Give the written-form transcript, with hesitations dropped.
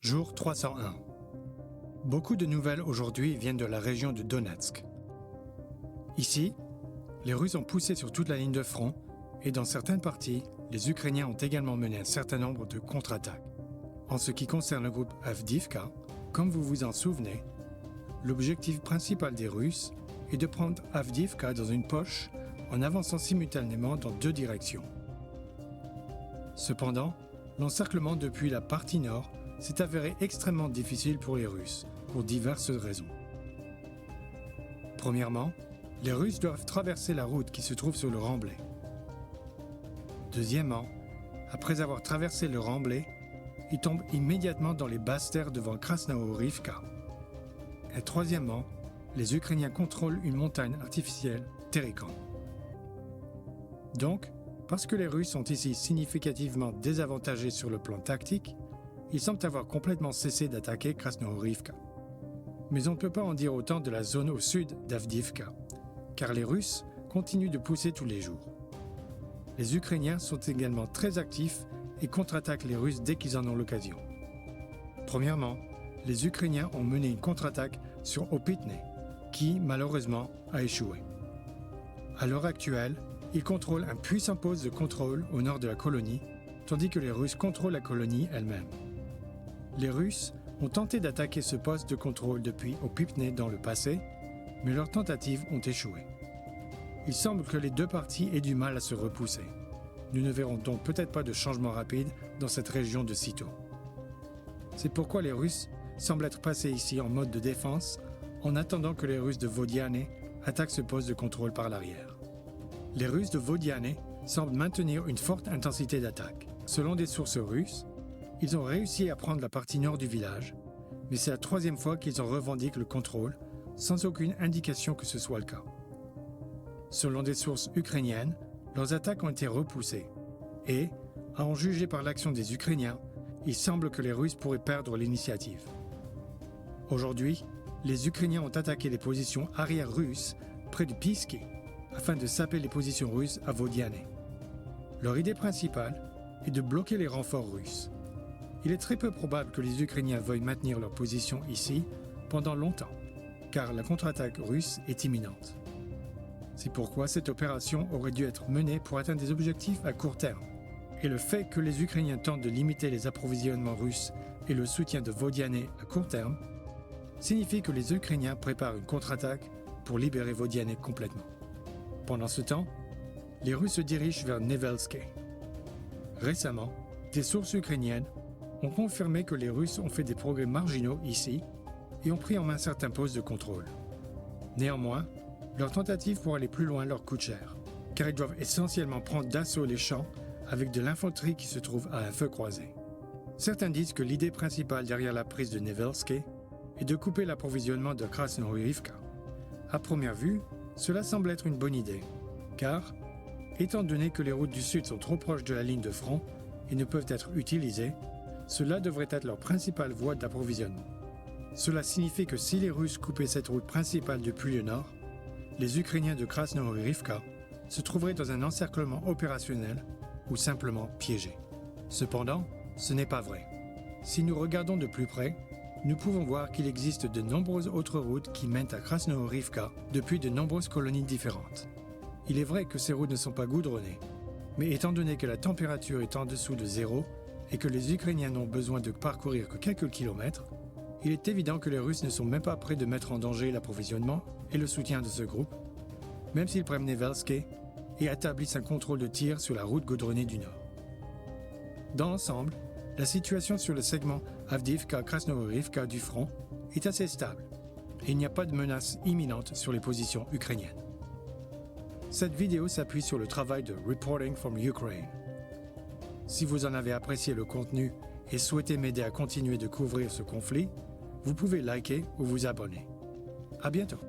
Jour 301. Beaucoup de nouvelles aujourd'hui viennent de la région de Donetsk. Ici, les Russes ont poussé sur toute la ligne de front et dans certaines parties, les Ukrainiens ont également mené un certain nombre de contre-attaques. En ce qui concerne le groupe Avdiivka, comme vous vous en souvenez, l'objectif principal des Russes est de prendre Avdiivka dans une poche en avançant simultanément dans deux directions. Cependant, l'encerclement depuis la partie nord s'est avéré extrêmement difficile pour les Russes, pour diverses raisons. Premièrement, les Russes doivent traverser la route qui se trouve sur le remblai. Deuxièmement, après avoir traversé le remblai, ils tombent immédiatement dans les basses terres devant Krasnohorivka. Et troisièmement, les Ukrainiens contrôlent une montagne artificielle, Terikon. Donc, parce que les Russes sont ici significativement désavantagés sur le plan tactique, ils semblent avoir complètement cessé d'attaquer Krasnohorivka. Mais on ne peut pas en dire autant de la zone au sud d'Avdiivka, car les Russes continuent de pousser tous les jours. Les Ukrainiens sont également très actifs et contre-attaquent les Russes dès qu'ils en ont l'occasion. Premièrement, les Ukrainiens ont mené une contre-attaque sur Opytne, qui, malheureusement, a échoué. À l'heure actuelle, ils contrôlent un puissant poste de contrôle au nord de la colonie, tandis que les Russes contrôlent la colonie elle-même. Les Russes ont tenté d'attaquer ce poste de contrôle depuis Opytne dans le passé, mais leurs tentatives ont échoué. Il semble que les deux parties aient du mal à se repousser. Nous ne verrons donc peut-être pas de changement rapide dans cette région de sitôt. C'est pourquoi les Russes semblent être passés ici en mode de défense en attendant que les Russes de Vodiane attaquent ce poste de contrôle par l'arrière. Les Russes de Vodiane semblent maintenir une forte intensité d'attaque. Selon des sources russes, ils ont réussi à prendre la partie nord du village, mais c'est la troisième fois qu'ils en revendiquent le contrôle, sans aucune indication que ce soit le cas. Selon des sources ukrainiennes, leurs attaques ont été repoussées, et, à en juger par l'action des Ukrainiens, il semble que les Russes pourraient perdre l'initiative. Aujourd'hui, les Ukrainiens ont attaqué les positions arrière russes près de Piski, afin de saper les positions russes à Vodiane. Leur idée principale est de bloquer les renforts russes. Il est très peu probable que les Ukrainiens veuillent maintenir leur position ici pendant longtemps, car la contre-attaque russe est imminente. C'est pourquoi cette opération aurait dû être menée pour atteindre des objectifs à court terme. Et le fait que les Ukrainiens tentent de limiter les approvisionnements russes et le soutien de Vodiane à court terme signifie que les Ukrainiens préparent une contre-attaque pour libérer Vodiane complètement. Pendant ce temps, les Russes se dirigent vers Nevelske. Récemment, des sources ukrainiennes ont confirmé que les Russes ont fait des progrès marginaux ici et ont pris en main certains postes de contrôle. Néanmoins, leur tentative pour aller plus loin leur coûte cher, car ils doivent essentiellement prendre d'assaut les champs avec de l'infanterie qui se trouve à un feu croisé. Certains disent que l'idée principale derrière la prise de Nevelske est de couper l'approvisionnement de Krasnohorivka. À première vue, cela semble être une bonne idée, car, étant donné que les routes du sud sont trop proches de la ligne de front et ne peuvent être utilisées, cela devrait être leur principale voie d'approvisionnement. Cela signifie que si les Russes coupaient cette route principale depuis le nord, les Ukrainiens de Krasnohorivka se trouveraient dans un encerclement opérationnel ou simplement piégés. Cependant, ce n'est pas vrai. Si nous regardons de plus près, nous pouvons voir qu'il existe de nombreuses autres routes qui mènent à Krasnohorivka depuis de nombreuses colonies différentes. Il est vrai que ces routes ne sont pas goudronnées, mais étant donné que la température est en dessous de zéro et que les Ukrainiens n'ont besoin de parcourir que quelques kilomètres, il est évident que les Russes ne sont même pas prêts de mettre en danger l'approvisionnement et le soutien de ce groupe, même s'ils prennent Nevelske et établissent un contrôle de tir sur la route goudronnée du nord. Dans l'ensemble, la situation sur le segment Avdiivka-Krasnohorivka du front est assez stable et il n'y a pas de menace imminente sur les positions ukrainiennes. Cette vidéo s'appuie sur le travail de Reporting from Ukraine. Si vous en avez apprécié le contenu et souhaitez m'aider à continuer de couvrir ce conflit, vous pouvez liker ou vous abonner. À bientôt.